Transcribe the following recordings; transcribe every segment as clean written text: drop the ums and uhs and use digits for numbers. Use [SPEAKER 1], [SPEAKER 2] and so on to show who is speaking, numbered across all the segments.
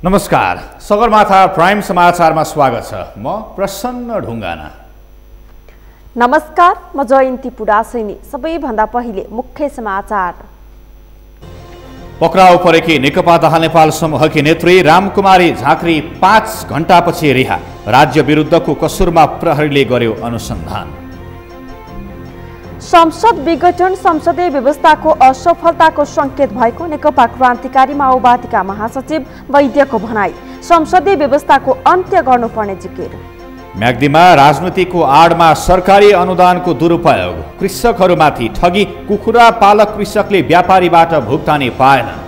[SPEAKER 1] नमस्कार, सगरमाथा प्राइम समाचारमा स्वागत छ। म प्रसन्न ढुङ्गाना।
[SPEAKER 2] नमस्कार, म जयन्ती पुडासैनी। सबैभन्दा पहिले मुख्य समाचार।
[SPEAKER 1] पक्राउ परेकी नेकपा दाहाल नेपाल समूहकी नेत्री रामकुमारी झाँक्री 5 घण्टापछि रिहा। राज्य विरुद्धको कसुरमा प्रहरीले गर्यो अनुसन्धान।
[SPEAKER 2] संसद विघटन संसदीय व्यवस्थाको असफलताको संकेत भएको नेकपा क्रान्तिकारी माओवादीका महासचिव वैद्यको भनाई। संसदीय व्यवस्थाको अन्त्य गर्नुपर्ने जिकिर।
[SPEAKER 1] म्याग्दीमा राजनीतिको आडमा सरकारी अनुदानको दुरुपयोग। कृषकहरूमाथि ठगी। कुखुरा पालक कृषकले व्यापारीबाट भुक्तानी पाएनन्।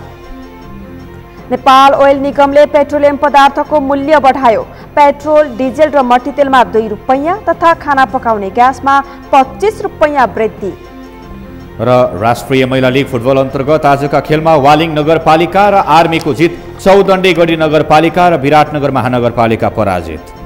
[SPEAKER 2] नेपाल ओइल निगमले पेट्रोलियम पदार्थको मूल्य बढायो। पेट्रोल, डिजेल र मट्टीतेलमा 2 रुपैयाँ तथा खाना पकाउने ग्यासमा 25 रुपैयाँ वृद्धि।
[SPEAKER 1] र राष्ट्रिय महिला लिग फुटबल अन्तर्गत आजका खेलमा वालिङ नगरपालिका र आर्मीको जित। चौदण्डेगढी नगरपालिका र विराटनगर महानगरपालिका पराजित।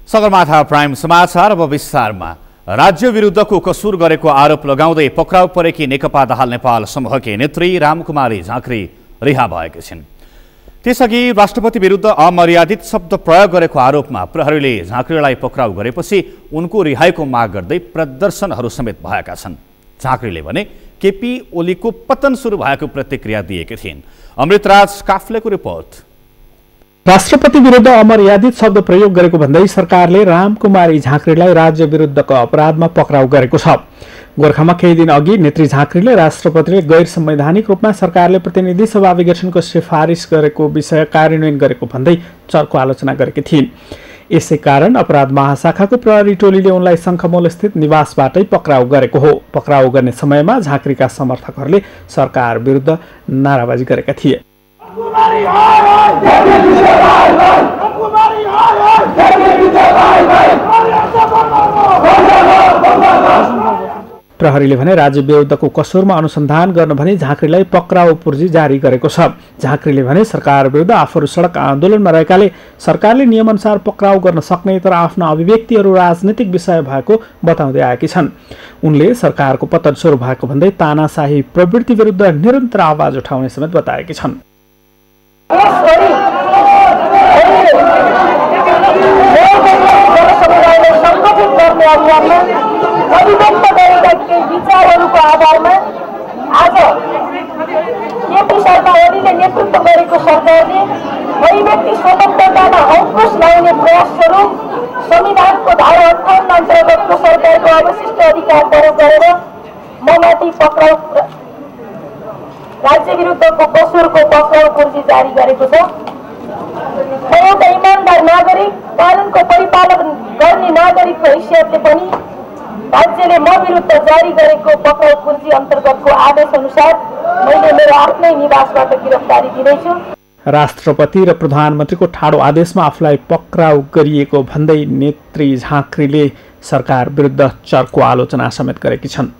[SPEAKER 1] सगरमाथा प्राइम समाचार अब विस्तारमा। राज्य विरुद्धको कसुर गरेको आरोप लगाउँदै पक्राउ परेकी नेकपा दाहाल नेपाल समूहकी नेत्री रामकुमारी झाँक्री रिहा भएकी छिन्। त्यसअघि राष्ट्रपति विरुद्ध अमर्यादित शब्द प्रयोग गरेको आरोपमा प्रहरीले झाँक्रीलाई पक्राउ गरेपछि उनको रिहाईको माग गर्दै प्रदर्शनहरू समेत भएका छन्। झाँक्रीले भने केपी ओलीको पतन सुरु भएको प्रतिक्रिया दिएकी थिइन्। अमृतराज काफ्लेको रिपोर्ट।
[SPEAKER 3] राष्ट्रपति विरुद्ध अमर्यादित शब्द प्रयोग गरेको भन्दै सरकारले रामकुमारी झाँक्रीलाई राज्य विरुद्धको अपराधमा पक्राउ गरेको छ। गोर्खामा केही दिन अघि नेत्री झाँक्रीले राष्ट्रपतिले गैर संवैधानिक रूपमा सरकारले प्रतिनिधि सभा विघटनको सिफारिस गरेको विषय कार्यान्वयन गरेको भन्दै चर्को आलोचना गरेकी थिइन्। यसै कारण अपराध महाशाखाको प्रहरी टोलीले उनलाई शङ्खमूल स्थित निवासबाटै पक्राउ गरेको हो। पक्राउ गर्ने समयमा झाँक्रीका समर्थकहरूले सरकार विरुद्ध नाराबाजी गरेका थिए। प्रहरीले भने राज्य विरुद्धको कसुरमा अनुसन्धान गर्न भनी झाँक्रीलाई पक्राउ पूर्जी जारी गरेको छ। झाँक्रीले भने सरकार विरुद्ध आफूहरू सडक आन्दोलनमा रहेकाले सरकारले नियमअनुसार पक्राउ गर्न सक्ने तर आफ्ना अभिव्यक्तिहरू राजनीतिक विषय भएको बताउँदै आएकी छन्। उनले सरकारको पतन सुरु भएको भन्दै तानाशाही प्रवृत्ति विरुद्ध निरन्तर आवाज उठाउने समेत बताएकी छन्।
[SPEAKER 4] विचारहरूको आधारमा आज केपी शर्मा ओलीले नेतृत्व गरेको सरकारले अभिव्यक्ति स्वतन्त्रतामा अंकुश लगाउने प्रयासहरू संविधानको धारा 58 अन्तर्गतको सरकारको अवशिष्ट अधिकार प्रयोग गरेर ममाथि पक्राउ राज्य विरुद्धको कसुरको पक्राउ पूर्जी जारी गरेको छ। म एउटा इमानदार नागरिक, कानुनको परिपालन गर्ने नागरिकको हैसियतले पनि राज्यले म विरुद्ध जारी गरेको पक्राउ पूर्जी अन्तर्गतको आदेश अनुसार मैले मेरो आफ्नै निवासबाट गिरफ्तारी दिनेछु।
[SPEAKER 3] राष्ट्रपति र प्रधानमन्त्रीको ठाडो आदेशमा आफूलाई पक्राउ गरिएको भन्दै नेत्री झाँक्रीले सरकार विरुद्ध चर्को आलोचना समेत गरेकी छन्।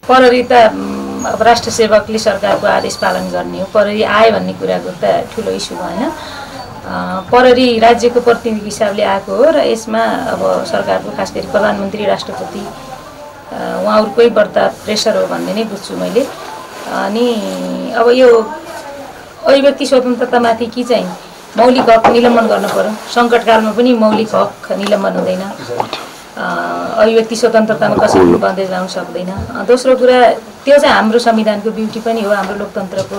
[SPEAKER 5] प्रहरी त अब राष्ट्र सेवकले सरकारको आदेश पालन गर्ने हो। प्रहरी आयो भन्ने कुराको त ठुलो इस्यु भएन। प्रहरी राज्यको प्रतिनिधि हिसाबले आएको हो र यसमा अब सरकारको खास गरी प्रधानमन्त्री, राष्ट्रपति उहाँहरूकै बढ्ता प्रेसर हो भन्ने नै बुझ्छु मैले। अनि अब यो अभिव्यक्ति स्वतन्त्रतामाथि कि चाहिँ मौलिक हक निलम्बन गर्नु पर्यो। सङ्कटकालमा पनि मौलिक हक निलम्बन हुँदैन। अभिव्यक्ति स्वतन्त्रतामा कसैले बन्देज लाउन सक्दैन। दोस्रो कुरा त्यो चाहिँ हाम्रो संविधानको ब्युटी पनि हो, हाम्रो लोकतन्त्रको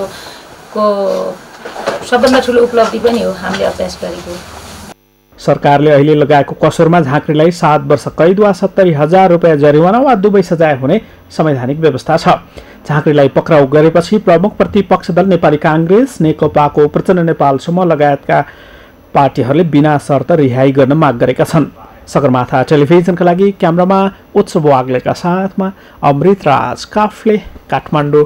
[SPEAKER 5] सबभन्दा ठुलो उपलब्धि पनि हो हामीले अभ्यास गरेको।
[SPEAKER 3] सरकारले अहिले लगाएको कसुरमा झाँक्रीलाई 7 वर्ष कैद वा 70,000 रुपियाँ जरिवाना वा दुवै सजाय हुने संवैधानिक व्यवस्था छ। झाँक्रीलाई पक्राउ गरेपछि प्रमुख प्रतिपक्ष दल नेपाली काङ्ग्रेस, नेकपाको प्रचण्ड नेपाल समूह लगायतका पार्टीहरूले बिना शर्त रिहाई गर्न माग गरेका छन्। सगरमाथा टेलिभिजनका लागि क्यामेरामा उत्सव वाग्लेका साथमा अमृतराज काफ्ले, काठमाडौँ।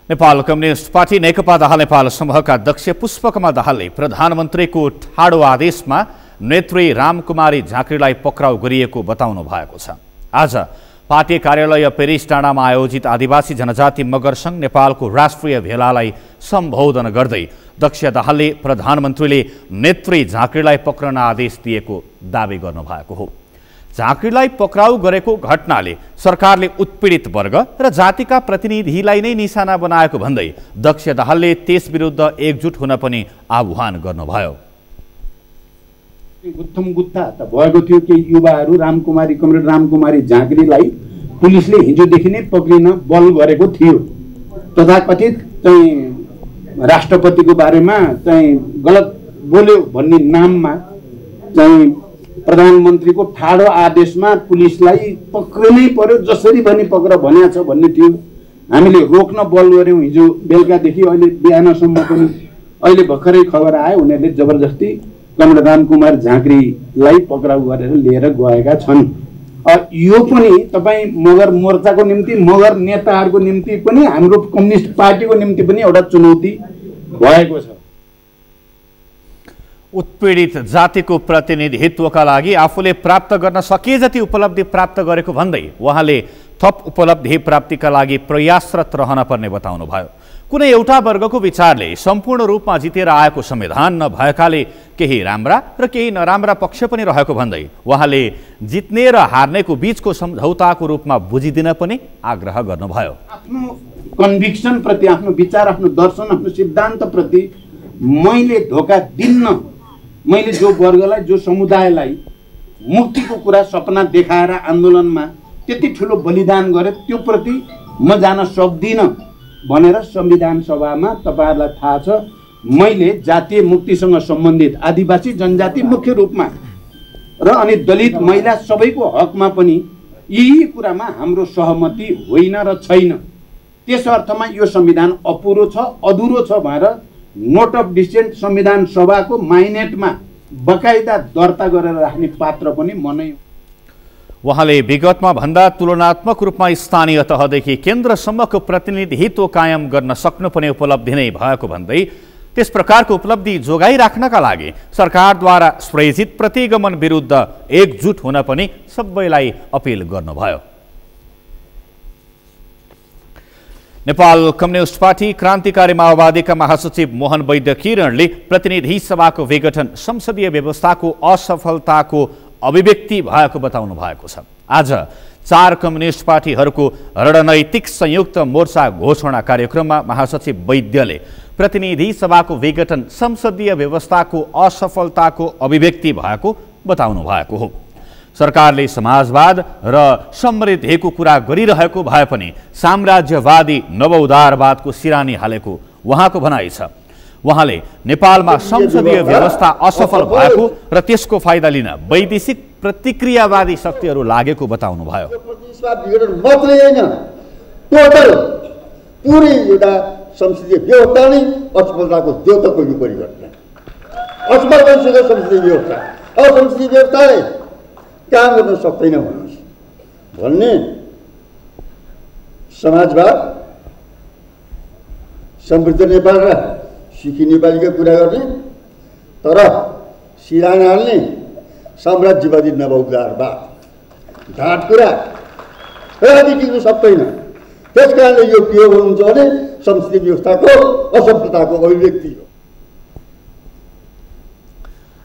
[SPEAKER 1] नेपाल कम्युनिस्ट पार्टी नेकपा दाहाल नेपाल समूहका अध्यक्ष पुष्पकमल दाहालले प्रधानमन्त्रीको ठाडो आदेशमा नेत्री रामकुमारी झाँक्रीलाई पक्राउ गरिएको बताउनु भएको छ। आज पार्टी कार्यालय पेरिस डाँडामा आयोजित आदिवासी जनजाति मगर सङ्घ नेपालको राष्ट्रिय भेलालाई सम्बोधन गर्दै दक्ष दाहालले प्रधानमन्त्रीले नेत्री झाँक्रीलाई पक्रन आदेश दिएको दावी गर्नुभएको हो। झाँक्रीलाई पक्राउ गरेको घटनाले सरकारले उत्पीडित वर्ग र जातिका प्रतिनिधिलाई नै निशाना बनाएको भन्दै दक्ष दाहालले त्यस विरुद्ध एकजुट हुन पनि आह्वान गर्नुभयो।
[SPEAKER 6] गुत्थम गुत्था त भएको थियो केही युवाहरू कमरेड रामकुमारी झाँक्रीलाई पुलिसले हिजोदेखि नै पक्रिन बल गरेको थियो। तथाकथित चाहिँ राष्ट्रपतिको बारेमा चाहिँ गलत बोल्यो भन्ने नाममा चाहिँ प्रधानमन्त्रीको ठाडो आदेशमा पुलिसलाई पक्रिनै पर्यो, जसरी पनि पक्र भनेको छ भन्ने थियो। हामीले रोक्न बल गऱ्यौँ हिजो बेलुकादेखि अहिले बिहानसम्म पनि। अहिले भर्खरै खबर आयो उनीहरूले जबरजस्ती कमरेड रामकुमार झाँक्रीलाई पक्राउ गरेर लिएर गएका छन्। यो पनि तपाईँ मगर मोर्चाको निम्ति, मगर नेताहरूको निम्ति पनि, हाम्रो कम्युनिस्ट पार्टीको निम्ति पनि एउटा चुनौती भएको छ।
[SPEAKER 1] उत्पीडित जातिको प्रतिनिधित्वका लागि आफूले प्राप्त गर्न सके जति उपलब्धि प्राप्त गरेको भन्दै उहाँले थप उपलब्धि प्राप्तिका लागि प्रयासरत रहन पर्ने बताउनुभयो। कुनै एउटा वर्गको विचारले सम्पूर्ण रूपमा जितेर आएको संविधान नभएकाले केही राम्रा र केही नराम्रा पक्ष पनि रहेको भन्दै उहाँले जित्ने र हार्नेको बीचको सम्झौताको रूपमा बुझिदिन पनि आग्रह गर्नुभयो।
[SPEAKER 6] आफ्नो कन्भिक्सन प्रति, आफ्नो विचार, आफ्नो दर्शन, आफ्नो सिद्धान्त प्रति मैले धोका दिन्न। मैले जो वर्गलाई, जो समुदायलाई मुक्तिको कुरा सपना देखाएर आन्दोलनमा त्यति ठुलो बलिदान गरे, त्यो प्रति म जान सक्दिनँ भनेर संविधान सभामा तपाईहरुलाई थाहा छ मैले जातीय मुक्तिसँग सम्बन्धित आदिवासी जनजाति मुख्य रूपमा र अनि दलित महिला सबैको हकमा पनि यही कुरामा हाम्रो सहमति होइन र छैन। त्यस अर्थमा यो संविधान अपुरो छ, अधुरो छ भनेर नोट अफ डिसेन्ट संविधान सभाको माइनेटमा बकाइदा दर्ता गरेर राख्ने पात्र पनि म नै।
[SPEAKER 1] उहाँले विगतमा भन्दा तुलनात्मक रूपमा स्थानीय तहदेखि केन्द्रसम्मको प्रतिनिधित्व कायम गर्न सक्नुपर्ने उपलब्धि नै भएको भन्दै त्यस प्रकारको उपलब्धि जोगाइराख्नका लागि सरकारद्वारा सृजित प्रतिगमन विरुद्ध एकजुट हुन पनि सबैलाई अपील गर्नुभयो। नेपाल कम्युनिस्ट पार्टी क्रान्तिकारी माओवादीका महासचिव मोहन वैद्य किरणले प्रतिनिधि सभाको विघटन संसदीय व्यवस्थाको असफलताको अभिव्यक्ति भएको बताउनु भएको छ। आज 4 कम्युनिस्ट पार्टीहरूको रणनैतिक संयुक्त मोर्चा घोषणा कार्यक्रममा महासचिव वैद्यले प्रतिनिधि सभाको विघटन संसदीय व्यवस्थाको असफलताको अभिव्यक्ति भएको बताउनु भएको हो। सरकारले समाजवाद र समृद्धिको कुरा गरिरहेको भए पनि साम्राज्यवादी नवउदारवादको सिरानी हालेको उहाँको भनाइ छ। उहाँले नेपालमा संसदीय व्यवस्था असफल भएको र त्यसको फाइदा लिन वैदेशिक प्रतिक्रियावादी शक्तिहरू लागेको बताउनु भयो।
[SPEAKER 7] मात्रै हैन, टोटल पुरै एउटा संसदीय व्यवस्था नै असफलताको द्योतक हो। परिवर्तन असफल भइसक्यो संसदीय व्यवस्था। अब संसदीय व्यवस्थाले काम गर्न सक्दैन भन्ने समाजवाद, समृद्ध नेपाल र सिक्की नेपालीको कुरा गर्ने तर सिराना हाल्ने साम्राज्यवादी नवउदारवाद ढाँट कुरा कहिले टिक्न सक्दैन। त्यसकारणले यो के हुन्छ भने संसदीय व्यवस्थाको असफलताको अभिव्यक्ति हो।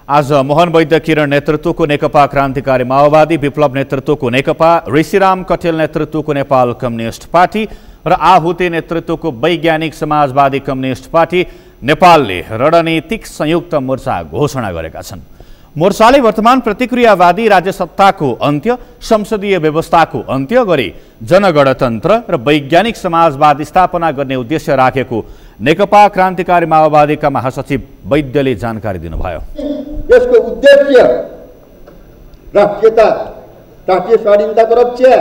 [SPEAKER 1] आज मोहन वैद्य किरण नेतृत्वको नेकपा क्रान्तिकारी माओवादी, विप्लव नेतृत्वको नेकपा, ऋषिराम कटेल नेतृत्वको नेपाल कम्युनिस्ट पार्टी र आहुति नेतृत्वको वैज्ञानिक समाजवादी कम्युनिस्ट पार्टी नेपालले रणनीतिक संयुक्त मोर्चा घोषणा गरेका छन्। मोर्चाले वर्तमान प्रतिक्रियावादी राज्य सत्ताको अन्त्य, संसदीय व्यवस्थाको अन्त्य गरी जनगणतन्त्र र वैज्ञानिक समाजवाद स्थापना गर्ने उद्देश्य राखेको नेकपा क्रान्तिकारी माओवादीका महासचिव वैद्यले जानकारी दिनुभयो।
[SPEAKER 7] यसको उद्देश्य राष्ट्रियता, राष्ट्रिय स्वाधीनताको रक्षा,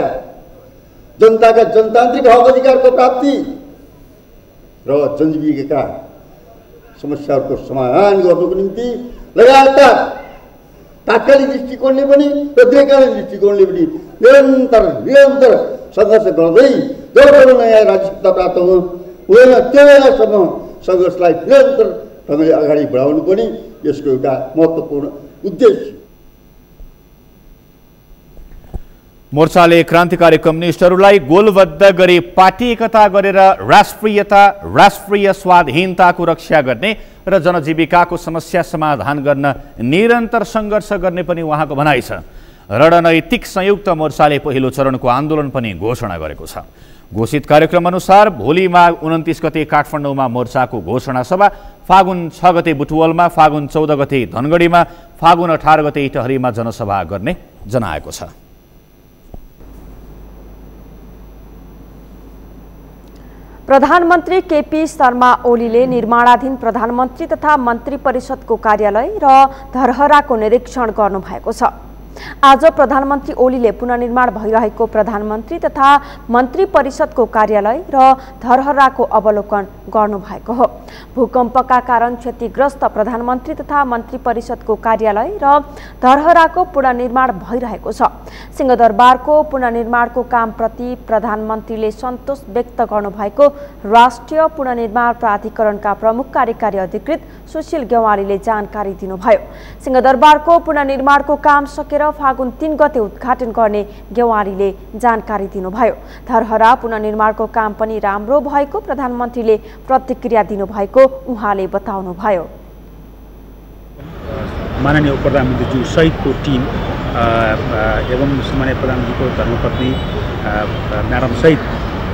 [SPEAKER 7] जनताका जनतान्त्रिक हक अधिकारको प्राप्ति र जनजीविकाका समस्याहरूको समाधान गर्नको निम्ति लगातार तात्कालिक दृष्टिकोणले पनि र दीर्घकालीन दृष्टिकोणले पनि निरन्तर सङ्घर्ष गर्दै जबसम्म नयाँ राज्य सत्ता प्राप्त हुँदैन त्यो बेलासम्म सङ्घर्षलाई निरन्तर ढङ्गले अगाडि बढाउनु पनि यसको एउटा महत्त्वपूर्ण उद्देश्य।
[SPEAKER 1] मोर्चाले क्रान्तिकारी कम्युनिस्टहरूलाई गोलबद्ध गरी पार्टी एकता गरेर राष्ट्रियता, राष्ट्रिय स्वाधीनताको रक्षा गर्ने र जनजीविकाको समस्या समाधान गर्न निरन्तर सङ्घर्ष गर्ने पनि उहाँको भनाइ छ। रणनैतिक संयुक्त मोर्चाले पहिलो चरणको आन्दोलन पनि घोषणा गरेको छ। घोषित कार्यक्रम अनुसार भोलि माघ 29 गते काठमाडौँमा मोर्चाको घोषणा सभा, फागुन 6 गते बुटवलमा, फागुन 14 गते धनगढीमा, फागुन 18 गते इटहरीमा जनसभा गर्ने जनाएको छ।
[SPEAKER 2] प्रधानमन्त्री केपी शर्मा ओलीले निर्माणाधीन प्रधानमन्त्री तथा मन्त्री परिषदको कार्यालय र धरहराको निरीक्षण गर्नुभएको छ। आज प्रधानमन्त्री ओलीले पुनर्निर्माण भइरहेको प्रधानमन्त्री तथा मन्त्री परिषदको कार्यालय र धरहराको अवलोकन गर्नुभएको हो। भूकम्पका कारण क्षतिग्रस्त प्रधानमन्त्री तथा मन्त्री परिषदको कार्यालय र धरहराको पुनर्निर्माण भइरहेको छ। सिंहदरबारको पुनर्निर्माणको कामप्रति प्रधानमन्त्रीले सन्तोष व्यक्त गर्नुभएको राष्ट्रिय पुनर्निर्माण प्राधिकरणका प्रमुख कार्यकारी अधिकृत सुशील गेवालीले जानकारी दिनुभयो। सिंहदरबारको पुनर्निर्माणको काम सकेर फागुन 3 गते उद्घाटन गर्ने गेवालीले जानकारी दिनुभयो। धरहरा पुनर्निर्माणको काम पनि राम्रो भएको प्रधानमन्त्रीले प्रतिक्रिया दिनुभएको उहाँले बताउनुभयो।
[SPEAKER 8] माननीय प्रधानमन्त्रीज्यू सहितको टिम एवं माननीय प्रधानमन्त्रीको धर्मपत्नी म्याडम सहित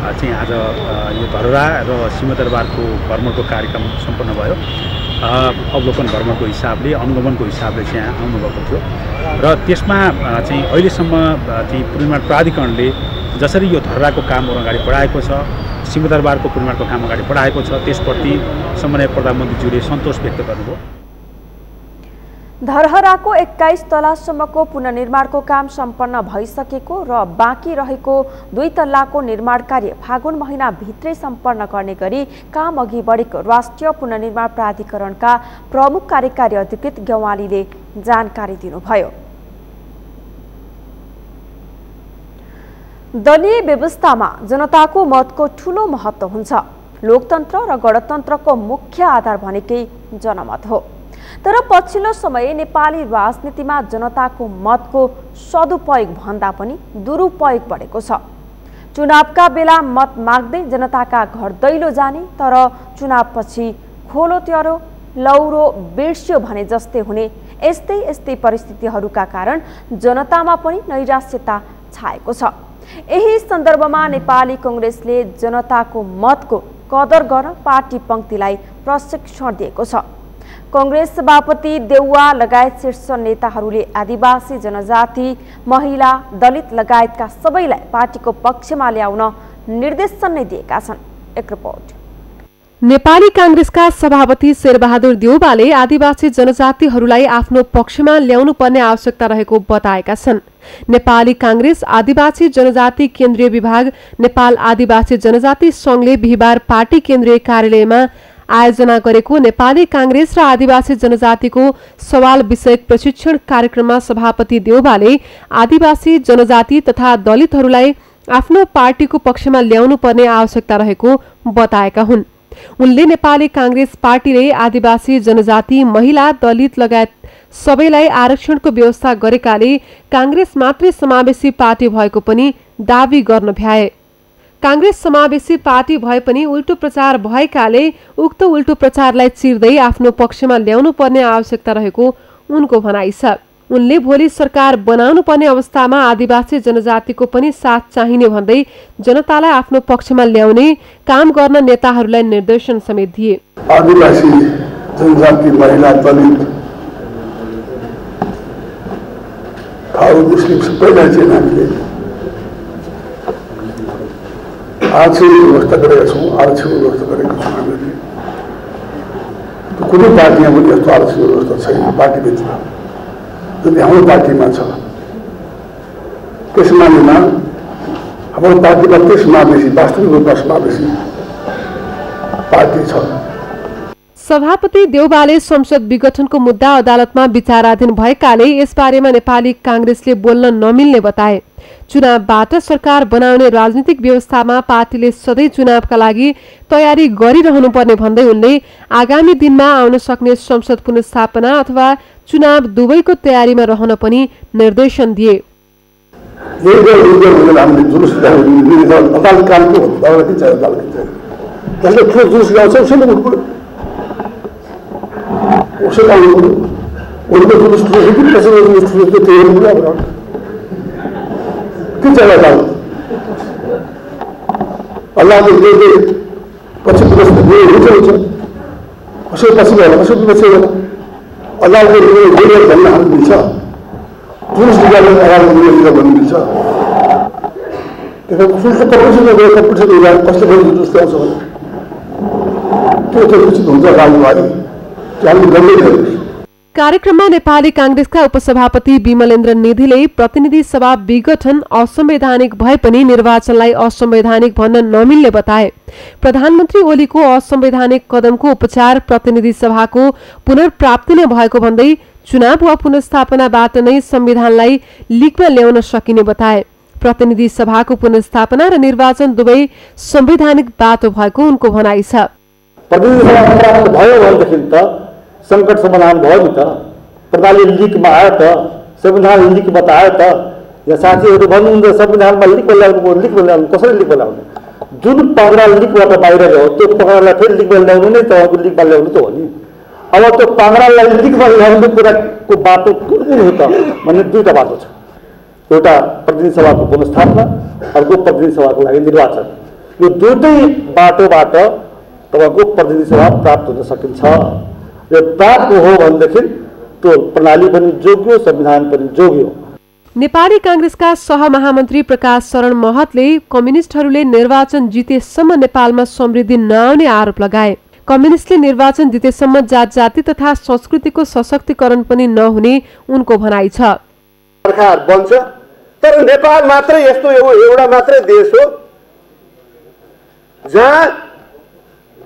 [SPEAKER 8] चाहिँ आज यो धरहरा र सिंहदरबारको भ्रमणको कार्यक्रम सम्पन्न भयो। अवलोकन भ्रमणको हिसाबले, अनुगमनको हिसाबले चाहिँ आउनुभएको थियो र त्यसमा चाहिँ अहिलेसम्म चाहिँ पुनर्निर्माण प्राधिकरणले जसरी यो धरहराको काम अगाडि बढाएको छ, सिंहदरबारको पुनर्निर्माणको काम अगाडि बढाएको छ, त्यसप्रति सम्माननीय प्रधानमन्त्रीज्यूले सन्तोष व्यक्त गर्नुभयो।
[SPEAKER 2] धरहराको 21 तलासम्मको पुनर्निर्माणको काम सम्पन्न भइसकेको र बाँकी रहेको 2 तल्लाको निर्माण कार्य फागुन महिना भित्रै सम्पन्न गर्ने गरी काम अघि बढेको राष्ट्रिय पुनर्निर्माण प्राधिकरणका प्रमुख कार्यकारी अधिकृत गेवालीले जानकारी दिनुभयो। दलीय व्यवस्थामा जनताको मतको ठूलो महत्त्व हुन्छ। लोकतन्त्र र गणतन्त्रको मुख्य आधार भनेकै जनमत हो। तर पछिल्लो समय नेपाली राजनीतिमा जनताको मतको सदुपयोग भन्दा पनि दुरुपयोग बढेको छ। चुनावका बेला मत माग्दै जनताका घर दैलो जाने, तर चुनावपछि खोलो त्योरो लौरो बिर्स्यो भने जस्तै हुने यस्तै परिस्थितिहरूका कारण जनतामा पनि नैराश्यता छाएको छ। यही सन्दर्भमा नेपाली कांग्रेसले जनताको मतको कदर गर्न पार्टी पंक्तिलाई प्रशिक्षण दिएको छ। कांग्रेस सभापति देउवा लगायत शीर्ष नेताहरूले आदिवासी जनजाति, महिला, दलित लगायतका सबैलाई पार्टीको पक्षमा ल्याउन निर्देशन नै दिएका छन्। एक रिपोर्ट।
[SPEAKER 9] नेपाली कांग्रेसका सभापति शेरबहादुर देउवाले आदिवासी जनजातिहरूलाई आफ्नो पक्षमा ल्याउनु पर्ने आवश्यकता रहेको बताएका छन्। नेपाली कांग्रेस आदिवासी जनजाति केन्द्रीय विभाग नेपाल आदिवासी जनजाति संघले बिहिबार पार्टी केन्द्रीय कार्यालयमा आयोजना गरेको नेपाली कांग्रेस र आदिवासी जनजातिको सवाल विषयक प्रशिक्षण कार्यक्रममा सभापति देउवाले आदिवासी जनजाति तथा दलितहरूलाई आफ्नो पार्टीको पक्षमा ल्याउनु पर्ने आवश्यकता रहेको बताएका हुन्। उनले नेपाली कांग्रेस पार्टीले आदिवासी जनजाति, महिला, दलित लगायत सबैलाई आरक्षणको व्यवस्था गरेकाले कांग्रेस मात्रै समावेशी पार्टी भएको पनि दावी गर्न भ्याए। कांग्रेस समावेशी पार्टी भए पनि उल्टो प्रचार भएकाले उक्त उल्टो प्रचारलाई चिर्दै आफ्नो पक्षमा ल्याउनु पर्ने आवश्यकता रहेको उनको भनाइ छ। उनले भोलि सरकार बनाउनु पर्ने अवस्थामा आदिवासी जनजातिको पनि साथ चाहिने भन्दै जनतालाई आफ्नो पक्षमा ल्याउने काम गर्न नेताहरूलाई निर्देशन समेत दिए।
[SPEAKER 10] आदिवासी जनजाति, महिला, दलित, थारू, मुस्लिम सबैलाई चाहिँ हामीले आरक्षण व्यवस्था गरेका छौँ। आरक्षण व्यवस्था गरेका छौँ हामीले। कुनै पार्टीमा पनि यस्तो आरक्षण व्यवस्था छैन पार्टीभित्र जति हाम्रो पार्टीमा छ। त्यस मानेमा हाम्रो पार्टी मात्रै समावेशी, वास्तविक रूपमा समावेशी पार्टी छ।
[SPEAKER 9] सभापति देउवाले संसद विघटनको मुद्दा अदालतमा विचाराधीन भएकाले यसबारेमा नेपाली कांग्रेसले बोल्न नमिल्ने बताए। चुनावबाट सरकार बनाउने राजनीतिक व्यवस्थामा पार्टीले सधैँ चुनावका लागि तयारी गरिरहनुपर्ने भन्दै उनले आगामी दिनमा आउन सक्ने संसद पुनर्स्थापना अथवा चुनाव दुवैको तयारीमा रहन पनि निर्देशन दिए।
[SPEAKER 10] के जग्गा जाऊ अल्लाहले ले पछि हुन्छ कसै पछि भयो कसै पछि भयो अल्लाहले ले भन्ने हामी मिल्छ पुरुष निकाल्ने अगाडि भन्ने मिल्छ त्यसको फुलको कम्पिटिसन कसले गर्नु जस्तो आउँछ भने त्यो उचित हुन्छ राजनीति हामी गर्दै
[SPEAKER 9] कार्यक्रममा नेपाली कांग्रेसका उपसभापति विमलेन्द्र निधिले प्रतिनिधि सभा विघटन असंवैधानिक भए पनि निर्वाचनलाई असंवैधानिक भन्न नमिल्ने बताए। प्रधानमन्त्री ओलीको असंवैधानिक कदमको उपचार प्रतिनिधि सभाको पुनर्प्राप्ति नै भएको भन्दै चुनाव वा पुनर्स्थापनाबाट नै संविधानलाई लिकमा ल्याउन सकिने बताए। प्रतिनिधि सभाको पुनर्स्थापना र निर्वाचन दुवै संवैधानिक बाटो भएको उनको भनाइ छ।
[SPEAKER 11] प्रतिनिधि सभा भयो भनेदेखि त संकट समाधान भयो नि त प्रणाली लिकमा आयो त संविधान लिकमा त आयो त या साथीहरू भन्नुहुन्छ संविधानमा लिक ल्याउनु कसरी लिक ल्याउनु जुन पगडा लिकबाट बाहिर गयो त्यो पगडालाई फेरि लिकमा ल्याउनु नै तपाईँको लिकमा ल्याउनु त हो नि। अब त्यो पगडालाई लिकमा ल्याउने कुराको बाटो कुन हो त भन्ने दुईटा बाटो छ। एउटा प्रतिनिधि सभाको पुनर्स्थापना अर्को प्रतिनिधि सभाको लागि निर्वाचन। यो दुईटै बाटोबाट तपाईँको प्रतिनिधि सभा प्राप्त हुन सकिन्छ। यो प्राप्त हो भनेदेखि त्यो प्रणाली पनि जोग्यो संविधान पनि जोग्यो।
[SPEAKER 9] नेपाली कांग्रेसका सहमहामन्त्री प्रकाश शरण महतले कम्युनिस्टहरूले निर्वाचन जितेसम्म नेपालमा समृद्धि नआउने आरोप लगाए। कम्युनिस्टले निर्वाचन जितेसम्म जात जाति तथा संस्कृतिको सशक्तिकरण पनि नहुने उनको भनाइ छ।
[SPEAKER 12] सरकार बन्छ तर नेपाल मात्रै यस्तो एउटा मात्रै देश हो जहाँ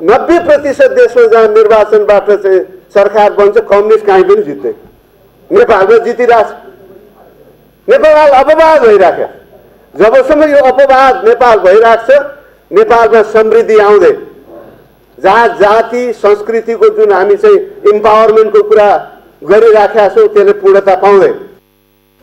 [SPEAKER 12] 90% देशमा जहाँ निर्वाचनबाट चाहिँ सरकार बन्छ कम्युनिस्ट कहीँ पनि जित्दै नेपालमा जितिरहेछ। नेपाल अपवाद भइराख्यो। जबसम्म यो अपवाद नेपाल भइरहेको छ नेपालमा समृद्धि आउँदै जहाँ जाति संस्कृतिको जुन हामी चाहिँ इम्पावरमेन्टको कुरा गरिराखेका छौँ त्यसले पूर्णता पाउँदै।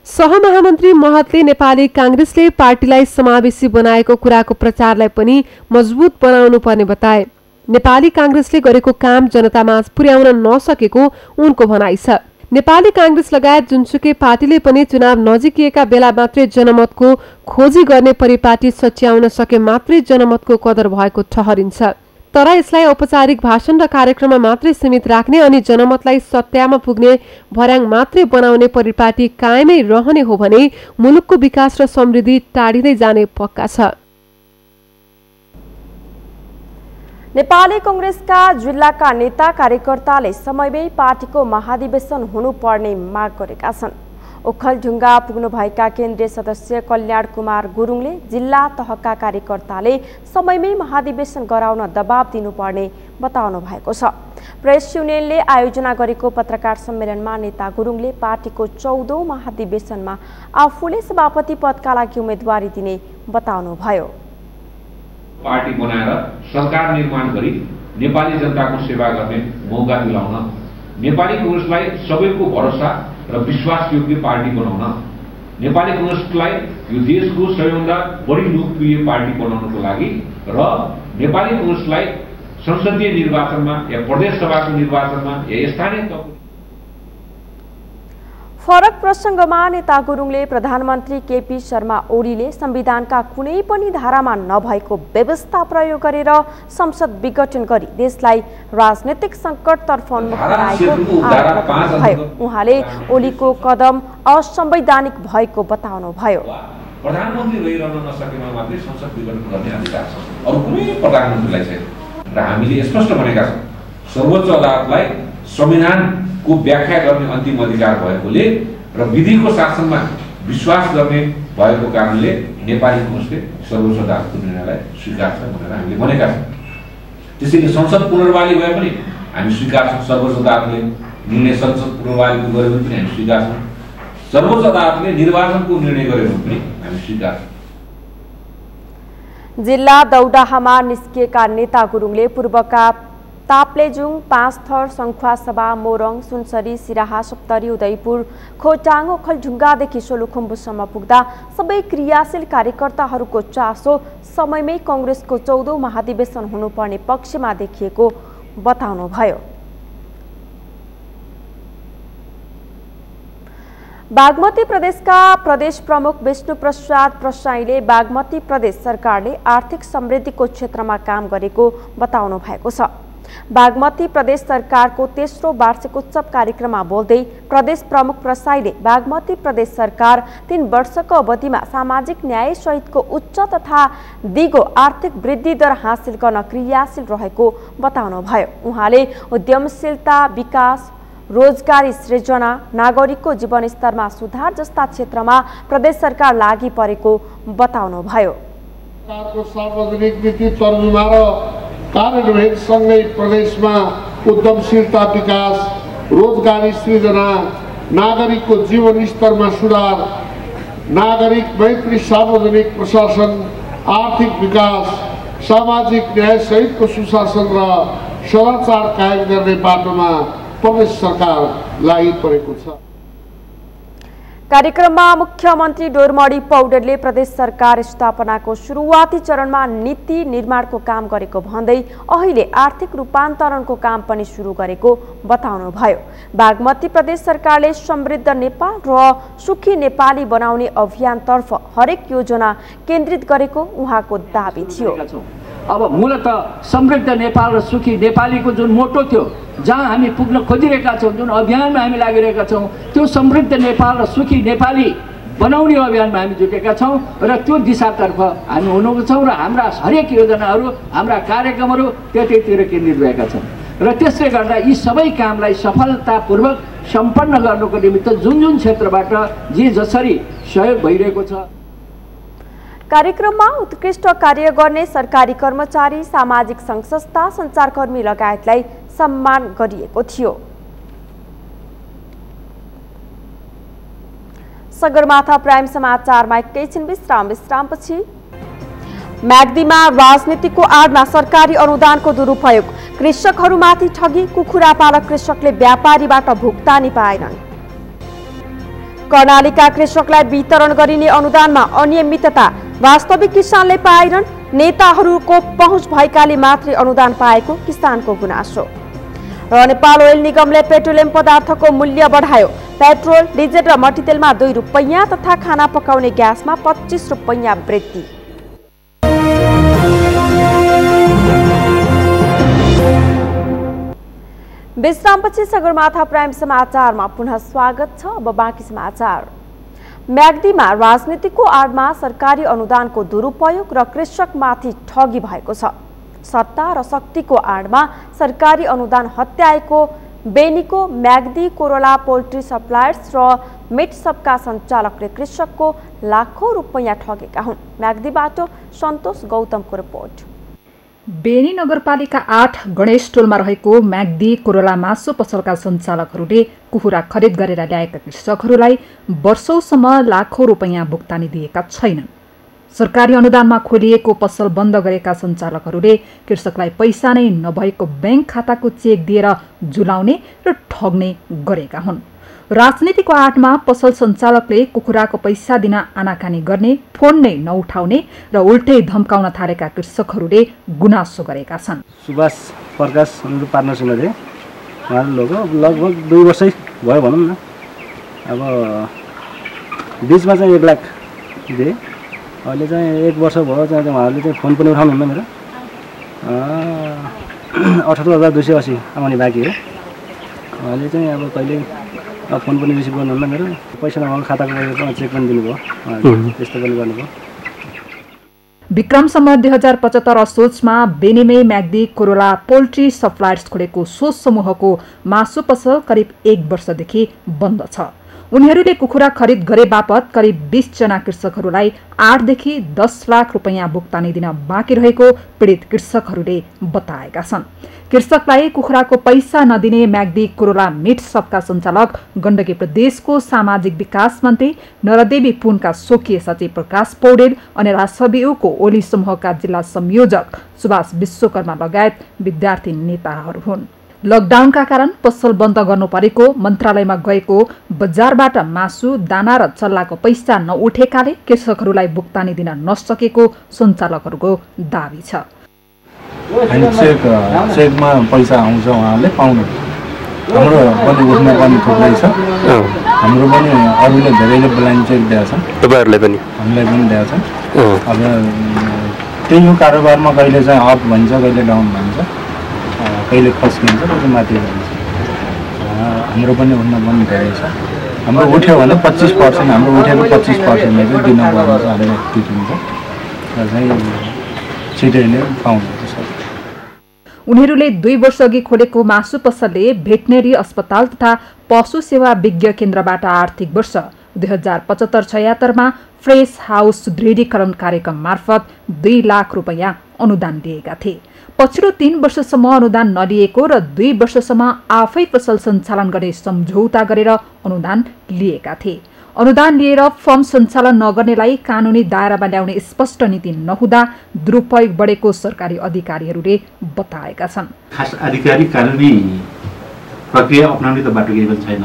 [SPEAKER 9] सहमहामन्त्री महतले नेपाली कांग्रेसले पार्टीलाई समावेशी बनाएको कुराको प्रचारलाई पनि मजबुत बनाउनु पर्ने बताए। नेपाली कांग्रेसले गरेको काम जनतामा पुर्याउन नसकेको उनको भनाइ छ। नेपाली कांग्रेस लगायत जुनसुकै पार्टीले पनि चुनाव नजिकिएका बेला मात्रै जनमतको खोजी गर्ने परिपाटी सच्याउन सके मात्रै जनमतको कदर भएको ठहरिन्छ। तर यसलाई औपचारिक भाषण र कार्यक्रममा मात्रै सीमित राख्ने अनि जनमतलाई सत्यामा पुग्ने भर्याङ मात्रै बनाउने परिपाटी कायमै रहने हो भने मुलुकको विकास र समृद्धि टाढिँदै जाने पक्का छ।
[SPEAKER 2] नेपाली कांग्रेसका जिल्लाका नेता कार्यकर्ताले समयमै पार्टीको महाधिवेशन हुनुपर्ने माग गरेका छन्। ओखलढुङ्गा पुग्नुभएका केन्द्रीय सदस्य कल्याण कुमार गुरुङले जिल्ला तहका कार्यकर्ताले समयमै महाधिवेशन गराउन दबाब दिनुपर्ने बताउनु भएको छ। प्रेस युनियनले आयोजना गरेको पत्रकार सम्मेलनमा नेता गुरुङले पार्टीको 14औं महाधिवेशनमा आफूले सभापति पदका लागि उम्मेदवारी दिने बताउनुभयो।
[SPEAKER 13] पार्टी बनाएर सरकार निर्माण गरी नेपाली जनताको सेवा गर्ने मौका दिलाउन, नेपाली कांग्रेसलाई सबैको भरोसा र विश्वास योग्य पार्टी बनाउन, नेपाली कांग्रेसलाई यो देशको सबैभन्दा बढी लोकप्रिय पार्टी बनाउनको लागि र नेपाली कांग्रेसलाई संसदीय निर्वाचनमा या प्रदेश सभाको निर्वाचनमा या स्थानीय तहको
[SPEAKER 2] फरक प्रसंगमा नेता गुरुङले प्रधानमन्त्री केपी शर्मा ओलीले संविधानका कुनै पनि धारामा नभएको व्यवस्था प्रयोग गरेर संसद विघटन गरी देशलाई राजनीतिक संकटतर्फ उन्मुख बनाएको आरोप लगाउनुभयो। उहाँले ओलीको कदम असंवैधानिक भएको बताउनुभयो।
[SPEAKER 13] प्रधानमन्त्री रहिरहन नसकेमा मात्रै संसद विघटन गर्ने अधिकार छ, अरु कुनै प्रधानमन्त्रीलाई छैन। र हामीले स्पष्ट भनेका छौं सर्वोच्च अदालतलाई संविधानको व्याख्या गर्ने अन्तिम अधिकार भएकोले र विधिको शासनमा विश्वास गर्ने भएको कारणले नेपाली कांग्रेसले सर्वोच्च अदालतको निर्णयलाई स्वीकार छ भनेर हामीले भनेका छौं। त्यसैले संसद पुनर्वाली भए पनि हामी स्वीकार छौं। सर्वोच्च अदालतले निर्णय संसद पुनर्वालीको गर्यो भने पनि हामी स्वीकार छौं। सर्वोच्च अदालतले निर्वाचनको निर्णय गर्यो भने पनि हामी स्वीकार छौं।
[SPEAKER 2] जिल्ला दौडाहामा निस्किएका नेता गुरुङले पूर्वका ताप्लेजुङ, पाँचथर, सङ्खुवासभा, मोरङ, सुनसरी, सिराहा, सप्तरी, उदयपुर, खोटाङ, ओखलढुङ्गादेखि सोलुखुम्बुसम्म पुग्दा सबै क्रियाशील कार्यकर्ताहरूको चासो समयमै कांग्रेसको 14औं महाधिवेशन हुनुपर्ने पक्षमा देखिएको बताउनुभयो। बागमती प्रदेशका प्रदेश प्रमुख विष्णु प्रसाद प्रसाईले बागमती प्रदेश सरकारले आर्थिक समृद्धिको क्षेत्रमा काम गरेको बताउनु भएको छ। बागमती प्रदेश सरकारको तेस्रो वार्षिक उत्सव कार्यक्रममा बोल्दै प्रदेश प्रमुख प्रसाईले बागमती प्रदेश सरकार 3 वर्षको अवधिमा सामाजिक न्याय सहितको उच्च तथा दिगो आर्थिक वृद्धि दर हासिल गर्न क्रियाशील रहेको बताउनुभयो। उहाँले उद्यमशीलता, विकास, रोजगारी सृजना, नागरिकको जीवनस्तरमा सुधार जस्ता क्षेत्रमा प्रदेश सरकार लागि परेको बताउनुभयो।
[SPEAKER 14] सार्वजनिक नीति तर्जुमा र कार्यान्वयनसँगै प्रदेशमा उद्यमशीलता, विकास, रोजगारी सृजना, नागरिकको जीवनस्तरमा सुधार, नागरिक मैत्री, सार्वजनिक प्रशासन, आर्थिक विकास, सामाजिक न्याय सहितको सुशासन र सदाचार कायम गर्ने बाटोमा प्रदेश सरकार लागि परेको छ।
[SPEAKER 2] कार्यक्रममा मुख्यमन्त्री डोरमणी पौडेलले प्रदेश सरकार स्थापनाको सुरुवाती चरणमा नीति निर्माणको काम गरेको भन्दै अहिले आर्थिक रूपान्तरणको काम पनि सुरु गरेको बताउनुभयो। बागमती प्रदेश सरकारले समृद्ध नेपाल र सुखी नेपाली बनाउने अभियानतर्फ हरेक योजना केन्द्रित गरेको उहाँको दाबी थियो।
[SPEAKER 15] अब मूलतः समृद्ध नेपाल र सुखी नेपालीको जुन मोटो थियो, जहाँ हामी पुग्न खोजिरहेका छौँ, जुन अभियानमा हामी लागिरहेका छौँ, त्यो समृद्ध नेपाल र सुखी नेपाली बनाउने अभियानमा हामी जुटेका छौँ र त्यो दिशातर्फ हामी हुनुको छौँ र हाम्रा हरेक योजनाहरू, हाम्रा कार्यक्रमहरू त्यतैतिर केन्द्रित भएका छन् र त्यसले गर्दा यी सबै कामलाई सफलतापूर्वक सम्पन्न गर्नको निमित्त जुन जुन क्षेत्रबाट जे जसरी सहयोग भइरहेको छ।
[SPEAKER 2] कार्यक्रममा उत्कृष्ट कार्य गर्ने सरकारी कर्मचारी, सामाजिक सङ्घ संस्था, सञ्चारकर्मी लगायतलाई सम्मान गरिएको थियो। सगरमाथा प्राइम समाचारमा एकैछिन विश्रामपछि म्याग्दीमा राजनीतिको आडमा सरकारी अनुदानको दुरुपयोग, कृषकहरूमाथि ठगी, कुखुरा पालक कृषकले व्यापारीबाट भुक्तानी पाएनन्। कर्णालीका कृषकलाई वितरण गरिने अनुदानमा अनियमितता, वास्तविक किसानले पाएनन्, नेताहरूको पहुँच भएकाले मात्रै अनुदान पाएको किसानको गुनासो। र नेपाल ओइल निगमले पेट्रोलियम पदार्थको मूल्य बढायो, पेट्रोल, डिजेल र मट्टीतेलमा 2 रुपैयाँ तथा खाना पकाउने ग्यासमा 25 रुपैयाँ वृद्धि। विश्रामपछि सगरमाथा प्राइम समाचारमा पुनः स्वागत छ। अब बाँकी समाचार। म्याग्दीमा राजनीतिको आडमा सरकारी अनुदानको दुरुपयोग र कृषकमाथि ठगी भएको छ। सत्ता र शक्तिको आडमा सरकारी अनुदान हत्याएको बेनीको म्याग्दी कोरोला पोल्ट्री सप्लायर्स र मिट सबका सञ्चालकले कृषकको लाखौं रुपैयाँ ठगेका हुन्। म्याग्दीबाट सन्तोष गौतमको रिपोर्ट।
[SPEAKER 16] बेनी नगरपालिका 8 गणेश टोलमा रहेको म्याग्दी कोरोला मासु पसलका सञ्चालकहरूले कुखुरा खरिद गरेर ल्याएका कृषकहरूलाई वर्षौंसम्म लाखौं रुपैयाँ भुक्तानी दिएका छैनन्। सरकारी अनुदानमा खोलिएको पसल बन्द गरेका सञ्चालकहरूले कृषकलाई पैसा नै नभएको बैंक खाताको चेक दिएर जुलाउने र ठग्ने गरेका हुन्। राजनीतिको आडमा पसल सञ्चालकले कुखुराको पैसा दिन आनाकानी गर्ने, फोन नै नउठाउने र उल्टै धम्काउन थालेका कृषकहरूले गुनासो गरेका छन्।
[SPEAKER 17] सुभाष प्रकाश पार्टनरसिप थिए, उहाँले लगभग 2 वर्षै भयो भनौँ न। अब बिचमा चाहिँ 1 लाख दिए, अहिले चाहिँ 1 वर्ष भयो चाहिँ उहाँहरूले चाहिँ फोन पनि उठाउनुहुन्न मेरो। 18,280 आउने बाँकी हो। उहाँले चाहिँ अब कहिले फोन पनि रिसिभ गर्नुहुन्न मेरो, पैसा नभएको खाताको चेक पनि दिनुभयो, त्यस्तो पनि गर्नुभयो।
[SPEAKER 16] विक्रम सम्वत 2075 असोजमा बेनीमै म्याग्दी कोरोला पोल्ट्री सप्लायर्स खोलेको सोच समूहको मासु पसल करिब 1 वर्षदेखि बन्द छ। उनीहरूले कुखुरा खरिद गरे बापत करिब 20 जना कृषकहरूलाई 8 देखि 10 लाख रुपैयाँ भुक्तानी दिन बाँकी रहेको पीडित कृषकहरूले बताएका छन्। कृषकलाई कुखुराको पैसा नदिने म्याग्दी कोरोला मिट सबका सञ्चालक गण्डकी प्रदेशको सामाजिक विकास मन्त्री नरदेवी पुनका स्वकीय सचिव प्रकाश पौडेल अनि राजसभ्यूको ओली समूहका जिल्ला संयोजक सुभाष विश्वकर्मा लगायत विद्यार्थी नेताहरू हुन्। लकडाउनका कारण पसल बन्द गर्नु परेको, मन्त्रालयमा गएको बजारबाट मासु, दाना र चल्लाको पैसा नउठेकाले कृषकहरूलाई भुक्तानी दिन नसकेको सञ्चालकहरूको दाबी छ।
[SPEAKER 18] चेकमा पैसा आउँछ, उहाँहरूले पाउनु, हाम्रो पनि उठ्नु पनि थुप्रै छ। हाम्रो पनि अरूले धेरैले ब्ल्याङ्क चेक दिएको छन्,
[SPEAKER 19] तपाईँहरूलाई पनि
[SPEAKER 18] हामीलाई पनि दिएको छन्। अब त्यही हो कारोबारमा, कहिले चाहिँ अप भन्छ, कहिले डाउन भन्छ, कहिले खस्किन्छ, कहिले माथि भन्छ। हाम्रो पनि हुन पनि धेरै छ। हाम्रो उठ्यो भने 25%, हाम्रो उठेको 25%ले चाहिँ दिनुपर्ने चाहिँ हामीलाई तिर्नुहुन्छ र चाहिँ छिटै नै पाउनुहुन्छ सर।
[SPEAKER 16] उनीहरूले 2 वर्ष अघि खोलेको मासु पसलले भेटनेरी अस्पताल तथा पशु सेवा विज्ञ केन्द्रबाट आर्थिक वर्ष 2075-76 फ्रेस हाउस सुदृढीकरण कार्यक्रम मार्फत 2 लाख रुपैयाँ अनुदान दिएका थिए। पछिल्लो 3 वर्षसम्म अनुदान नलिएको र 2 वर्षसम्म आफै पसल सञ्चालन गर्ने सम्झौता गरेर अनुदान लिएका थिए। अनुदान लिएर फर्म सञ्चालन नगर्नेलाई कानुनी दायरामा ल्याउने स्पष्ट नीति नहुँदा दुरुपयोग बढेको सरकारी अधिकारीहरूले बताएका छन्।
[SPEAKER 20] खास आधिकारिक कानुनी प्रक्रिया अपनाउने त बाटो केही पनि छैन।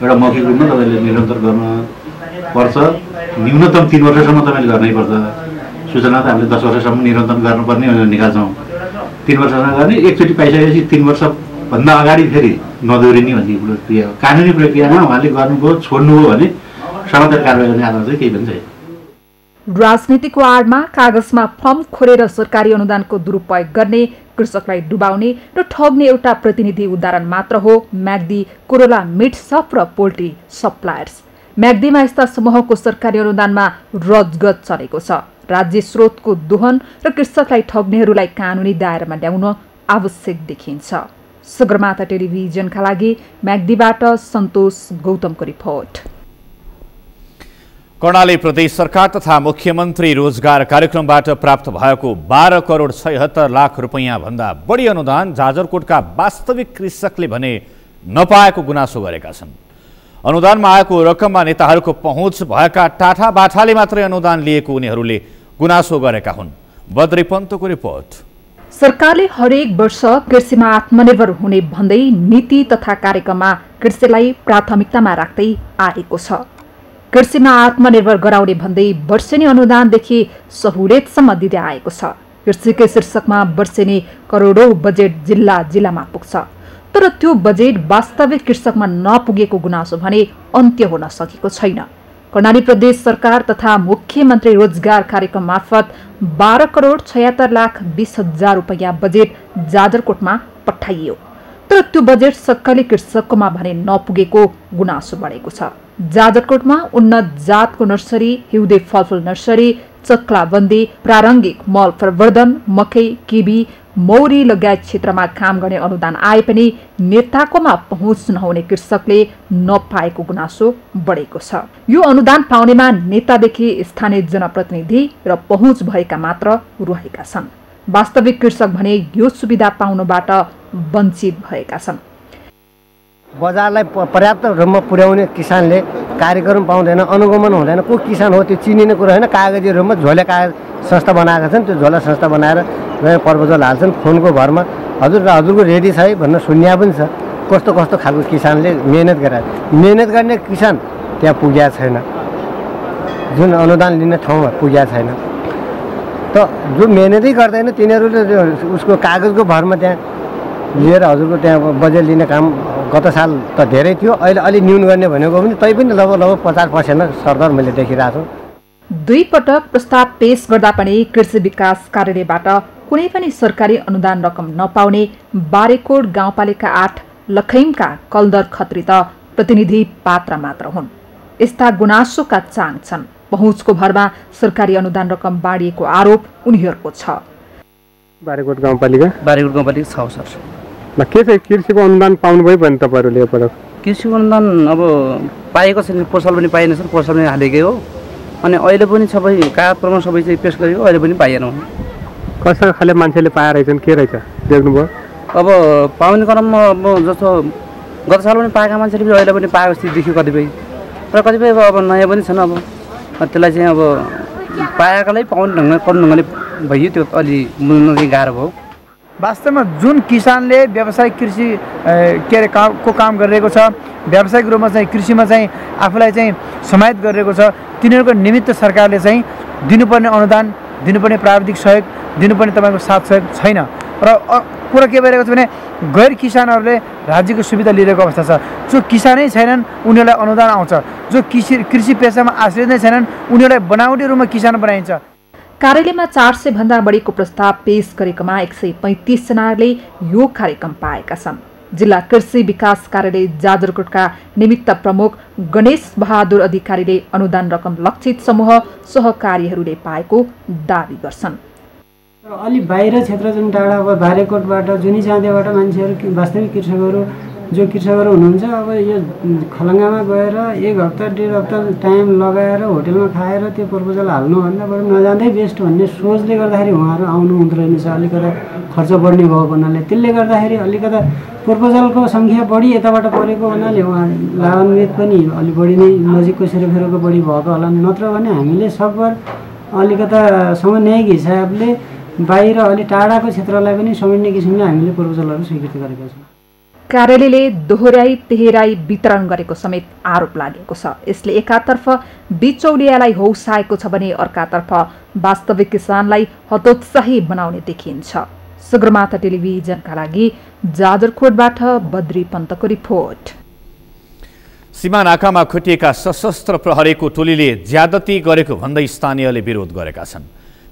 [SPEAKER 20] एउटा मौखिक रूपमा तपाईँले निरन्तर गर्न पर्छ, न्यूनतम 3 वर्षसम्म तपाईँले गर्नै पर्छ। सूचना त हामीले 10 वर्षसम्म निरन्तर गर्नुपर्ने निकाल्छौँ। 3 वर्षसम्म गर्ने, एकचोटि पाइसकेपछि 3 वर्षभन्दा अगाडि फेरि नदोहोरिने भन्ने प्रक्रिया हो। कानुनी प्रक्रियामा उहाँले गर्नुभयो, छोड्नुभयो भने समाधान कारवाही गर्ने आधार चाहिँ केही पनि छैन।
[SPEAKER 16] राजनीतिको आडमा कागजमा फर्म खोलेर सरकारी अनुदानको दुरुपयोग गर्ने, कृषकलाई डुबाउने र ठग्ने एउटा प्रतिनिधि उदाहरण मात्र हो म्याग्दी कोरोला मिट सप र पोल्ट्री सप्लायर्स। म्याग्दीमा यस्ता समूहको सरकारी अनुदानमा रजगज चलेको छ। राज्य स्रोतको दोहन र कृषकलाई ठग्नेहरूलाई कानुनी दायरामा ल्याउन आवश्यक देखिन्छ। सगरमाथा टेलिभिजनका लागि म्याग्दीबाट सन्तोष गौतमको रिपोर्ट।
[SPEAKER 1] कर्णाली प्रदेश सरकार तथा मुख्यमन्त्री रोजगार कार्यक्रमबाट प्राप्त भएको 12 करोड 76 लाख रुपैयाँ भन्दा बढी अनुदान जाजरकोटका वास्तविक कृषकले भने नपाएको गुनासो गरेका छन्। अनुदानमा आएको रकममा नेताहरूको पहुँच भएका टाठा बाठाले मात्रै अनुदान लिएको उनीहरूले गुनासो गरेका हुन्। बद्री पन्तको रिपोर्ट।
[SPEAKER 16] सरकारले हरेक वर्ष कृषिमा आत्मनिर्भर हुने भन्दै नीति तथा कार्यक्रममा कृषिलाई प्राथमिकतामा राख्दै आएको छ। कृषिमा आत्मनिर्भर गराउने भन्दै वर्षेनी अनुदानदेखि सहुलियतसम्म दिँदै आएको छ। कृषिकै शीर्षकमा वर्षेनी करोडौं बजेट जिल्लामा पुग्छ, तर त्यो बजेट वास्तविक कृषकमा नपुगेको गुनासो भने अन्त्य हुन सकेको छैन। कर्णाली प्रदेश सरकार तथा मुख्यमन्त्री रोजगार कार्यक्रम मार्फत 12 करोड 76 लाख 20 हजार रुपैयाँ बजेट जाजरकोटमा पठाइयो, तर त्यो बजेट सक्कली कृषककोमा भने नपुगेको गुनासो बढेको छ। जाजरकोटमा उन्नत जातको नर्सरी, हिउँदे फलफुल नर्सरी, चक्लाबन्दी, प्रारङ्गिक मल प्रवर्धन, मकै, किबी, मौरी लगायत क्षेत्रमा काम गर्ने अनुदान आए पनि नेताकोमा पहुँच नहुने कृषकले नपाएको गुनासो बढेको छ। यो अनुदान पाउनेमा नेतादेखि स्थानीय जनप्रतिनिधि र पहुँच भएका मात्र रहेका छन्। वास्तविक कृषक भने यो सुविधा पाउनबाट वञ्चित भएका छन्।
[SPEAKER 21] बजारलाई पर्याप्त रूपमा पुर्याउने किसानले कार्यक्रम पाउँदैन, अनुगमन हुँदैन। को किसान हो त्यो चिनिने कुरो होइन। कागजी रूपमा झोले कागज संस्था बनाएका छन्, त्यो झोला संस्था बनाएर प्रपोजल हाल्छन् फोनको भरमा। हजुरको रेडी छ है भनेर सुन्या पनि छ। कस्तो कस्तो खालको किसानले मेहनत गराए, मेहनत गर्ने किसान त्यहाँ पुगेको छैन, जुन अनुदान लिने ठाउँमा पुगेको छैन। त जो मेहनतै गर्दैन तिनीहरूले उसको कागजको भरमा त्यहाँ लिएर हजुरको त्यहाँ बजेट लिने काम गत साल त धेरै थियो, अहिले अलि न्यून गर्ने भनेको पनि तै पनि लगभग 50% सरदर मैले देखिरहेको छु।
[SPEAKER 16] 2 पटक प्रस्ताव पेश गर्दा पनि कृषि विकास कार्यालयबाट कुनै पनि सरकारी अनुदान रकम नपाउने बारेकोट गाउँपालिका 8 लखैमका कलदर खत्री त प्रतिनिधि पात्र मात्र हुन्। यस्ता गुनासोका चाङ छन्। पहुँचको भरमा सरकारी अनुदान रकम बाँडिएको आरोप उनीहरूको छ।
[SPEAKER 22] बारेकोट गाउँपालिका
[SPEAKER 23] छ सर।
[SPEAKER 22] के छ कृषिको अनुदान पाउनुभयो भने तपाईँहरूले यो पटक?
[SPEAKER 23] कृषिको अनुदान अब पाएको छैन, पोर्सल पनि पाइएन सर, पोर्सल पनि हालेकै हो। अनि अहिले पनि सबै कागजपत्रमा सबै चाहिँ पेश गरेको, अहिले पनि पाइएन।
[SPEAKER 22] कस्तो खाले मान्छेले पाएर रहेछन्, के रहेछ देख्नुभयो?
[SPEAKER 23] अब पाउने क्रममा अब जस्तो गत साल पनि पाएका मान्छेले पनि अहिले पनि पाएको स्थिति देखियो कतिपय, र कतिपय अब नयाँ पनि छन्। अब त्यसलाई चाहिँ अब पाएकालाई पाउने ढङ्गले भइयो, त्यो अलि बुझ्न चाहिँ गाह्रो भयो।
[SPEAKER 24] वास्तवमा जुन किसानले व्यावसायिक कृषि को काम गरिरहेको छ, व्यावसायिक रूपमा चाहिँ कृषिमा चाहिँ आफूलाई चाहिँ समाहित गरिरहेको छ, तिनीहरूको निमित्त सरकारले चाहिँ दिनुपर्ने अनुदान, दिनुपर्ने प्राविधिक सहयोग, दिनुपर्ने तपाईँको साथ सहयोग छैन। र कुरा के भइरहेको छ भने गैर किसानहरूले राज्यको सुविधा लिइरहेको अवस्था छ। जो किसानै छैनन् उनीहरूलाई अनुदान आउँछ, जो कृषि पेसामा आश्रित नै छैनन् उनीहरूलाई बनावटी रूपमा किसान बनाइन्छ।
[SPEAKER 16] कार्यालयमा 400 भन्दा बढीको प्रस्ताव पेश गरेकोमा 135 जनाले यो कार्यक्रम पाएका छन्। जिल्ला कृषि विकास कार्यालय जाजरकोटका निमित्त प्रमुख गणेश बहादुर अधिकारीले अनुदान रकम लक्षित समूह सहकारीहरूले पाएको दावी गर्छन्।
[SPEAKER 3] अलि बाहिर क्षेत्र जुन टाढा अब बारेकोटबाट जुनी चाँदेबाट मान्छेहरू वास्तविक कृषकहरू हुनुहुन्छ, अब यो खलङ्गामा गएर 1 हप्ता 1.5 हप्ता टाइम लगाएर होटेलमा खाएर त्यो प्रपोजल हाल्नुभन्दा बरु नजाँदै बेस्ट भन्ने सोचले गर्दाखेरि उहाँहरू आउनु हुँदो रहेछ। अलिकता खर्च बढ्ने भएको हुनाले त्यसले गर्दाखेरि अलिकता प्रपोजलको सङ्ख्या बढी यताबाट परेको हुनाले उहाँ लाभान्वित पनि अलि बढी नै नजिकको सेरोफेरोको बढी भएको होला। नत्र भने हामीले सकभर अलिकता समन्वयक हिसाबले बाहिर अलि टाढाको क्षेत्रलाई पनि समेट्ने किसिमले हामीले प्रपोजलहरू स्वीकृति गरेका छौँ।
[SPEAKER 16] कार्यालयले दोहोर्याई तेह्राई वितरण गरेको समेत आरोप लागेको छ। यसले एकातर्फ बिचौलियालाई हौसाएको छ भने अर्कातर्फ वास्तविक किसानलाई हतोत्साही बनाउने देखिन्छ। सगरमाथा टेलिभिजनका लागि जाजरकोटबाट बद्री पन्तको रिपोर्ट।
[SPEAKER 1] सीमा नाकामा खटिएका सशस्त्र प्रहरीको टोलीले ज्यादती गरेको भन्दै स्थानीयले विरोध गरेका छन्।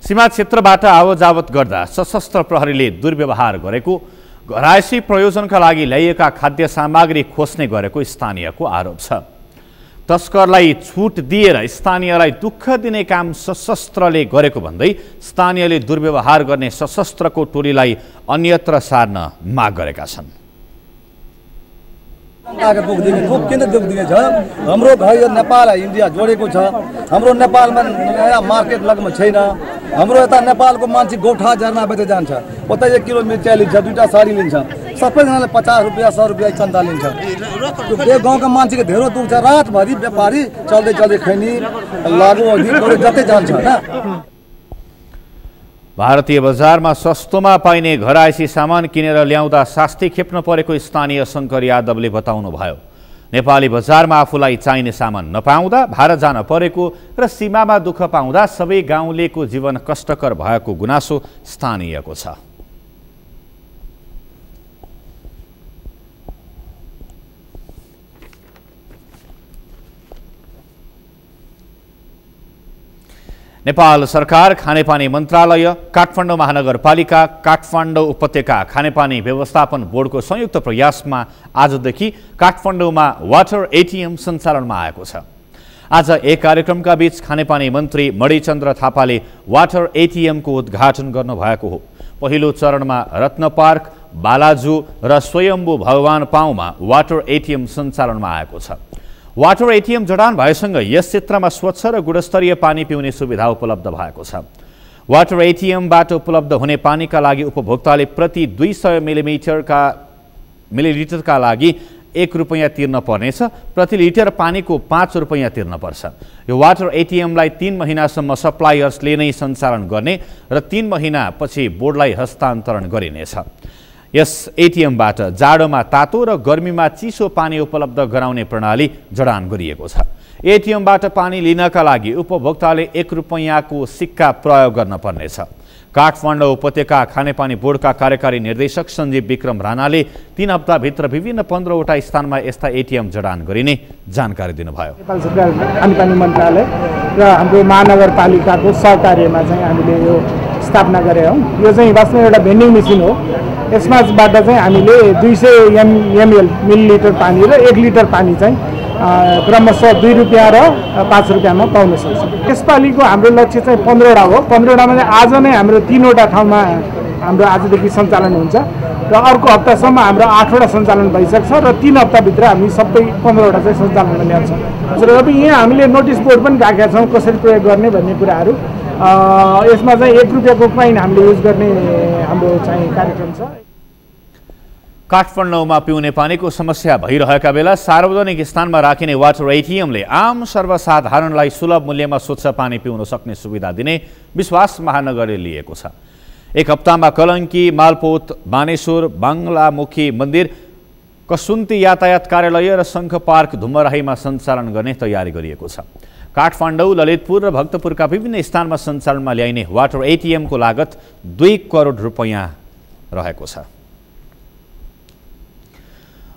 [SPEAKER 1] सीमा क्षेत्रबाट आवतजावत गर्दा सशस्त्र प्रहरीले दुर्व्यवहार गरेको, घरायसी प्रयोजनका लागि ल्याइएका खाद्य सामग्री खोज्ने गरेको स्थानीयको आरोप छ। तस्करलाई छुट दिएर स्थानीयलाई दुःख दिने काम सशस्त्रले गरेको भन्दै स्थानीयले दुर्व्यवहार गर्ने सशस्त्रको टोलीलाई अन्यत्र सार्न माग गरेका छन्।
[SPEAKER 4] किन दुःख दिने छ? हाम्रो घर यो नेपाल इन्डिया जोडेको छ। हाम्रो नेपालमा नयाँ मार्केट लगमा छैन। हाम्रो यता नेपालको मान्छे गोठा झर्ना बेच्दै जान्छ, उता 1 किलो मिर्चा लिन्छ, 2टा साडी लिन्छ, सबैजनाले 50 रुपियाँ 100 रुपियाँ चन्दा लिन्छ। त्यो गाउँका मान्छेको धेरै दुःख छ। रातभरि व्यापारी चल्दै खैनी लागु जतै जान्छ होइन।
[SPEAKER 1] भारतीय बजारमा सस्तोमा पाइने घरायसी सामान किनेर ल्याउँदा शास्ति खेप्न परेको स्थानीय शङ्कर यादवले बताउनुभयो। नेपाली बजारमा आफूलाई चाहिने सामान नपाउँदा भारत जान परेको र सीमामा दुःख पाउँदा सबै गाउँलेको जीवन कष्टकर भएको गुनासो स्थानीयको छ। नेपाल सरकार, खानेपानी मन्त्रालय, काठमाडौँ महानगरपालिका, काठमाडौँ उपत्यका खानेपानी व्यवस्थापन बोर्डको संयुक्त प्रयासमा आजदेखि काठमाडौँमा वाटर एटिएम सञ्चालनमा आएको छ। आज एक कार्यक्रमका बीच खानेपानी मन्त्री मणिचन्द्र थापाले वाटर एटिएमको उद्घाटन गर्नुभएको हो। पहिलो चरणमा रत्न पार्क, बालाजु र स्वयम्भू भगवान पाउँमा वाटर एटिएम सञ्चालनमा आएको छ। वाटर एटिएम जडान भएसँग यस क्षेत्रमा स्वच्छ र गुणस्तरीय पानी पिउने सुविधा उपलब्ध भएको छ। वाटर एटिएमबाट उपलब्ध हुने पानीका लागि उपभोक्ताले प्रति 200 मिलिलिटरका लागि 1 रुपैयाँ तिर्न पर्नेछ। प्रति लिटर पानीको 5 रुपैयाँ तिर्न पर्छ। यो वाटर एटिएमलाई 3 महिनासम्म सप्लायर्सले नै सञ्चालन गर्ने र 3 महिनापछि बोर्डलाई हस्तान्तरण गरिनेछ। यस एटिएमबाट जाडोमा तातो र गर्मीमा चिसो पानी उपलब्ध गराउने प्रणाली जडान गरिएको छ। एटिएमबाट पानी लिनका लागि उपभोक्ताले 1 रुपैयाँको सिक्का प्रयोग गर्न पर्नेछ। काठमाडौँ उपत्यका खानेपानी बोर्डका कार्यकारी निर्देशक सञ्जीव विक्रम राणाले 3 हप्ताभित्र विभिन्न 15वटा स्थानमा यस्ता एटिएम जडान गरिने जानकारी दिनुभयो।
[SPEAKER 5] नेपाल सरकार खानेपानी मन्त्रालय र हाम्रो महानगरपालिकाको सहकार्यमा चाहिँ हामीले यो स्थापना गरे हौँ। यो चाहिँ वास्तवमा एउटा भेन्डिङ मेसिन हो। यसमाबाट चाहिँ हामीले 200 ml मिलिलिटर पानी र 1 लिटर पानी चाहिँ क्रमशः 2 रुपियाँ र 5 रुपियाँमा पाउन सक्छौँ। यसपालिको हाम्रो लक्ष्य चाहिँ 15वटा हो। 15वटामा चाहिँ आज नै हाम्रो 3वटा ठाउँमा हाम्रो आजदेखि सञ्चालन हुन्छ र अर्को हप्तासम्म हाम्रो 8वटा सञ्चालन भइसक्छ र 3 हप्ताभित्र हामी सबै 15वटा चाहिँ सञ्चालनमा ल्याउँछौँ। र अब यहाँ हामीले नोटिस बोर्ड पनि राखेका छौँ कसरी प्रयोग गर्ने भन्ने कुराहरू। यसमा चाहिँ 1 रुपियाँको कोइन हामीले युज गर्ने हाम्रो चाहिँ कार्यक्रम छ।
[SPEAKER 1] काठमाडौँमा पिउने पानीको समस्या भइरहेका बेला सार्वजनिक स्थानमा राखिने वाटर एटिएमले आम सर्वसाधारणलाई सुलभ मूल्यमा स्वच्छ पानी पिउन सक्ने सुविधा दिने विश्वास महानगरले लिएको छ। एक हप्तामा कलङ्की, मालपोत, बानेश्वर, बाङ्लामुखी मन्दिर, कसुन्ती यातायात कार्यालय र शङ्ख पार्क धुमराहीमा सञ्चालन गर्ने तयारी गरिएको छ। काठमाडौँ, ललितपुर र भक्तपुरका विभिन्न स्थानमा सञ्चालनमा ल्याइने वाटर एटिएमको लागत 2 करोड रुपैयाँ रहेको छ।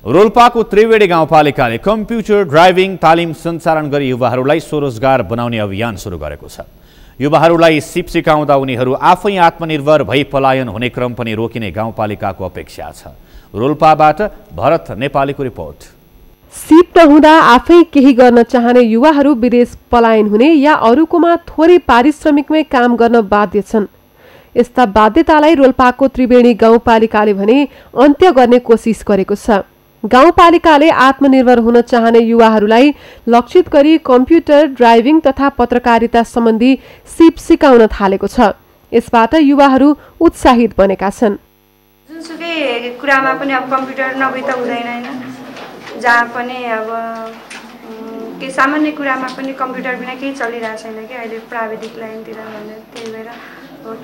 [SPEAKER 1] रोल्पाको त्रिवेणी गाउँपालिकाले कम्प्युटर ड्राइभिङ तालिम सञ्चालन गरी युवाहरूलाई स्वरोजगार बनाउने अभियान सुरु गरेको छ। युवाहरूलाई सिप सिकाउँदा उनीहरू आफै आत्मनिर्भर भई पलायन हुने क्रम पनि रोकिने गाउँपालिकाको अपेक्षा छ। रोल्पाबाट भरत नेपालीको रिपोर्ट।
[SPEAKER 9] सिप नहुँदा आफै केही गर्न चाहने युवाहरू विदेश पलायन हुने या अरूकोमा थोरै पारिश्रमिकमै काम गर्न बाध्य छन्। यस्ता बाध्यतालाई रोल्पाको त्रिवेणी गाउँपालिकाले भने अन्त्य गर्ने कोसिस गरेको छ। गाउँपालिकाले आत्मनिर्भर हुन चाहने युवाहरूलाई लक्षित गरी कम्प्युटर ड्राइभिङ तथा पत्रकारिता सम्बन्धी सिप सिकाउन थालेको छ। यसबाट युवाहरू उत्साहित बनेका छन्।
[SPEAKER 6] जुनसुकै कुरामा पनि अब कम्प्युटर नभई त हुँदैन हैन। जहाँ पनि अब के सामान्य कुरामा पनि कम्प्युटर बिना केही चलिरहेको छैन कि अहिले प्राविधिक लाइनतिर भनेर त्यही भएर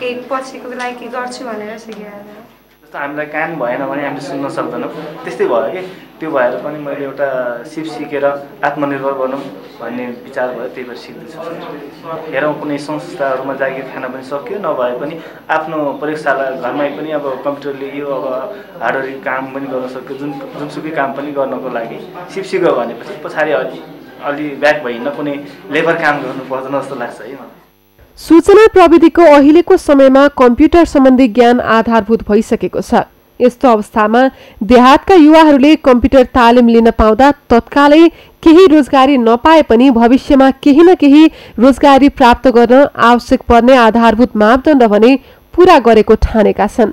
[SPEAKER 6] केही पछिको लागि के गर्छु भनेर सिकिरहेको।
[SPEAKER 7] जस्तो हामीलाई कान भएन भने हामीले सुन्न सक्दैनौँ, त्यस्तै भयो कि त्यो भएर पनि मैले एउटा सिप सिकेर आत्मनिर्भर बनौँ भन्ने विचार भयो, त्यही भएर सिक्दैछु। हेरौँ कुनै संस्थाहरूमा जागिर खान पनि सक्यो, नभए पनि आफ्नो प्रयोगशाला घरमै पनि अब कम्प्युटरले यो अब हार्डवेयर काम पनि गर्न सक्यो। जुनसुकै काम पनि गर्नको लागि सिप सिक्यो भनेपछि पछाडि अलि ब्याक भइन्न कुनै लेबर काम गर्नु पर्दैन जस्तो लाग्छ है मलाई।
[SPEAKER 9] सूचना प्रविधिको अहिलेको समयमा कम्प्युटर सम्बन्धी ज्ञान आधारभूत भइसकेको छ। यस्तो अवस्थामा देहातका युवाहरूले कम्प्युटर तालिम लिन पाउँदा तत्कालै केही रोजगारी नपाए पनि भविष्यमा केही न केही रोजगारी प्राप्त गर्न आवश्यक पर्ने आधारभूत मापदण्ड भने पूरा गरेको ठानेका छन्।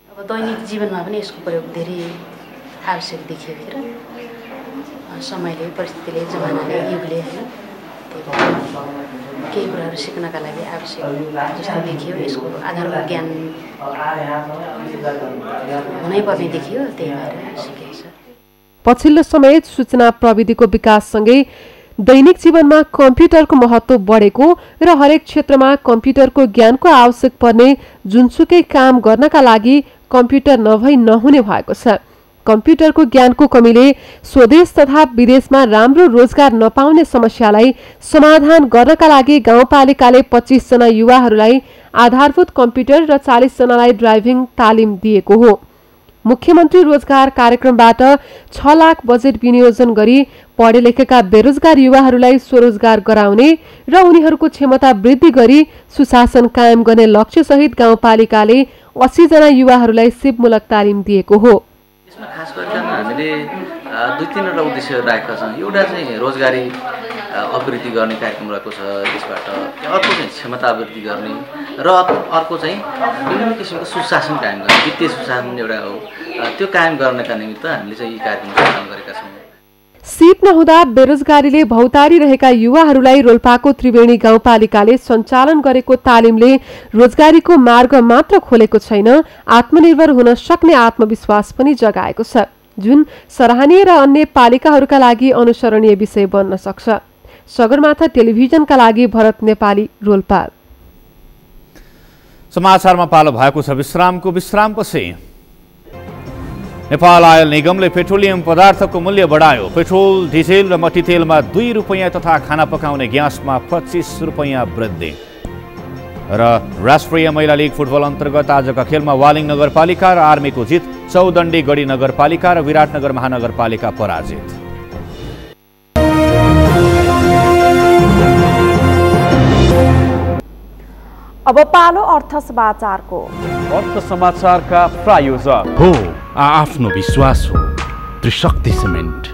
[SPEAKER 8] अब दैनिक जीवनमा पनि यसको प्रयोग धेरै आवश्यक देखियो र समयले, परिस्थितिले, जमानाले, युगले केही कुराहरू सिक्नका लागि आवश्यक जस्तो देखियो। यसको आधारभूत ज्ञान हुनैपर्ने देखियो, त्यही भएर सिकेको छ।
[SPEAKER 9] पछिल्लो समय सूचना प्रविधिको विकाससँगै दैनिक जीवनमा कम्प्युटरको महत्त्व बढेको र हरेक क्षेत्रमा कम्प्युटरको ज्ञानको आवश्यक पर्ने जुनसुकै काम गर्नका लागि कम्प्युटर नभई नहुने भएको छ। कम्प्युटरको ज्ञानको कमीले स्वदेश तथा विदेशमा राम्रो रोजगार नपाउने समस्यालाई समाधान गर्नका लागि गाउँपालिकाले 25 जना युवाहरूलाई आधारभूत कम्प्युटर र 40 जनालाई ड्राइभिङ तालिम दिएको हो। मुख्यमन्त्री रोजगार कार्यक्रमबाट 6 लाख बजेट विनियोजन गरी पढे लेखेका बेरोजगार युवाहरूलाई स्वरोजगार गराउने र उनीहरूको क्षमता वृद्धि गरी सुशासन कायम गर्ने लक्ष्यसहित गाउँपालिकाले 80 जना युवाहरूलाई सिपमूलक तालिम दिएको हो।
[SPEAKER 23] यसमा खास गरेर हामीले 2-3 उद्देश्य राखेका छौँ। एउटा चाहिँ रोजगारी अभिवृद्धि गर्ने कार्यक्रम रहेको छ, त्यसबाट अर्को चाहिँ क्षमता अभिवृद्धि गर्ने र अर्को चाहिँ विभिन्न किसिमको सुशासन कायम गर्ने, वित्तीय सुशासन एउटा हो, त्यो कायम गर्नका निमित्त हामीले चाहिँ यी कार्यक्रम सञ्चालन गरेका छौँ।
[SPEAKER 9] सिप नहुँदा बेरोजगारीले भौतारी रहेका युवाहरूलाई रोल्पाको त्रिवेणी गाउँपालिकाले सञ्चालन गरेको तालिमले रोजगारीको मार्ग मात्र खोलेको छैन, आत्मनिर्भर हुन सक्ने आत्मविश्वास पनि जगाएको छ, जुन सराहनीय र अन्य पालिकाहरूका लागि अनुसरणीय विषय बन्न सक्छ। सगरमाथा टेलिभिजनका लागि भरत नेपाली, रोल्पा।
[SPEAKER 1] समाचारमा पालो भएको छ विश्रामको। विश्रामपछि नेपाल आयल निगमले पेट्रोलियम पदार्थको मूल्य बढायो। पेट्रोल, डिजेल र मट्टीतेलमा 2 रुपैयाँ तथा खाना पकाउने ग्यासमा 25 रुपैयाँ वृद्धि। र राष्ट्रिय महिला लीग फुटबल अन्तर्गत आजका खेलमा वालिङ नगरपालिका र आर्मीको जित, चौदण्डी गढी नगरपालिका र विराटनगर महानगरपालिका पराजित।
[SPEAKER 2] अब पालो अर्थ समाचारको।
[SPEAKER 19] अर्थ समाचारका प्रायोजक
[SPEAKER 25] हो आफ्नो विश्वास हो त्रिशक्ति सिमेन्ट।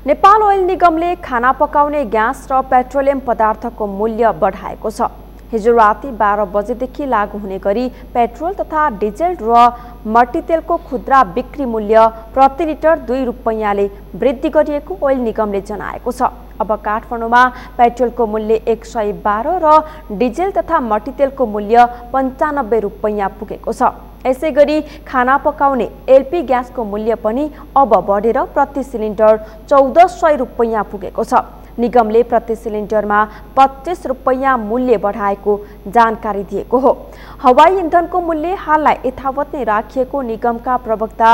[SPEAKER 2] नेपाल ओइल निगमले खाना पकाउने ग्यास र पेट्रोलियम पदार्थको मूल्य बढाएको छ। हिजो राति 12 बजेदेखि लागू हुने गरी पेट्रोल तथा डिजेल र मट्टीतेलको खुद्रा बिक्री मूल्य प्रति लिटर 2 रुपैयाँले वृद्धि गरिएको ओइल निगमले जनाएको छ। अब काठमाडौँमा पेट्रोलको मूल्य 112 र डिजेल तथा मट्टीतेलको मूल्य 95 रुपैयाँ पुगेको छ। यसै गरी खाना पकाउने एलपी ग्यासको मूल्य पनि अब बढेर प्रति सिलिन्डर 1400 रुपैयाँ पुगेको छ। निगमले प्रति सिलिन्डरमा 25 रुपैयाँ मूल्य बढाएको जानकारी दिएको हो। हवाई इन्धनको मूल्य हाललाई यथावत नै राखिएको निगमका प्रवक्ता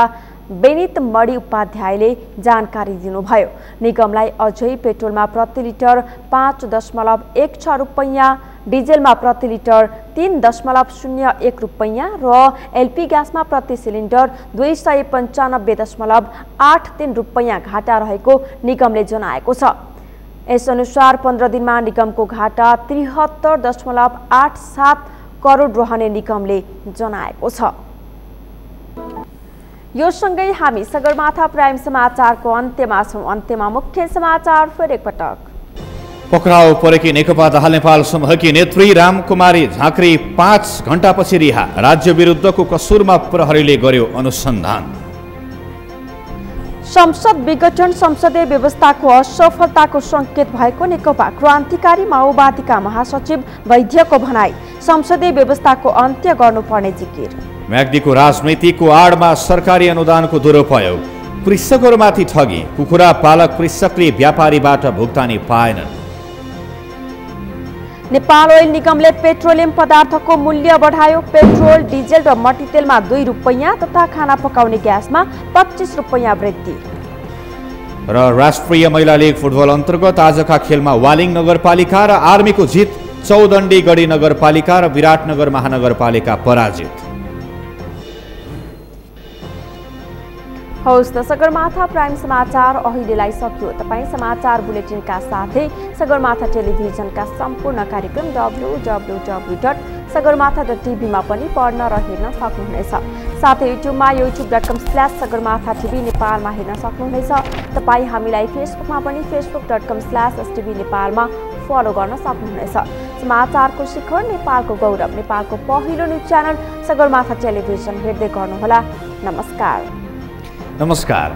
[SPEAKER 2] बेनित मणि उपाध्यायले जानकारी दिनुभयो। निगमलाई अझै पेट्रोलमा प्रति लिटर 5.16 रुपैयाँ, डिजेलमा प्रति लिटर 3.01 रुपैयाँ र एलपी ग्यासमा प्रति सिलिन्डर 295.83 रुपैयाँ घाटा रहेको निगमले जनाएको छ। यसअनुसार 15 दिनमा निगमको घाटा 73.87 करोड रहने निगमले जनाएको छ। यो सँगै हामी सगरमाथा प्राइम समाचारको अन्त्यमा छौं। अन्त्यमा मुख्य समाचार फेरि एकपटक।
[SPEAKER 1] पक्राउ परेकी नेकपा दाहाल नेपाल समूहकी नेत्री रामकुमारी झाँक्री 5 घण्टापछि रिहा। राज्य विरुद्धको कसुरमा प्रहरीले गर्यो अनुसन्धान।
[SPEAKER 2] संसद विघटन संसदीय व्यवस्थाको असफलताको संकेत भएको नेकपा क्रान्तिकारी माओवादीका महासचिव वैद्यको भनाई। संसदीय व्यवस्थाको अन्त्य गर्नुपर्ने जिकिर।
[SPEAKER 1] म्याग्दीको राजनीतिको आडमा सरकारी अनुदानको दुरुपयोग। कृषकहरूमाथि ठगी। कुखुरा पालक कृषकले व्यापारीबाट भुक्तानी पाएनन्।
[SPEAKER 2] नेपाल ओइल निगमले पेट्रोलियम पदार्थको मूल्य बढायो। पेट्रोल, डिजेल र मट्टीतेलमा 2 रुपैयाँ तथा खाना पकाउने ग्यासमा 25 रुपैयाँ वृद्धि।
[SPEAKER 1] र राष्ट्रिय महिला लीग फुटबल अन्तर्गत आजका खेलमा वालिङ नगरपालिका र आर्मीको जित। चौदण्डी गढी नगरपालिका र विराटनगर महानगरपालिका पराजित।
[SPEAKER 2] हौस् त सगरमाथा प्राइम समाचार अहिलेलाई सकियो। तपाईँ समाचार बुलेटिनका साथै सगरमाथा टेलिभिजनका सम्पूर्ण कार्यक्रम www.sagarmatha.tv मा पनि पढ्न र हेर्न सक्नुहुनेछ। साथै युट्युबमा youtube.com/sagarmathatv नेपालमा हेर्न सक्नुहुनेछ। तपाईँ हामीलाई फेसबुकमा पनि facebook.com/stv नेपालमा फलो गर्न सक्नुहुनेछ। समाचारको शिखर, नेपालको गौरव, नेपालको पहिलो न्युज च्यानल सगरमाथा टेलिभिजन हेर्दै गर्नुहोला। नमस्कार।
[SPEAKER 1] नमस्कार।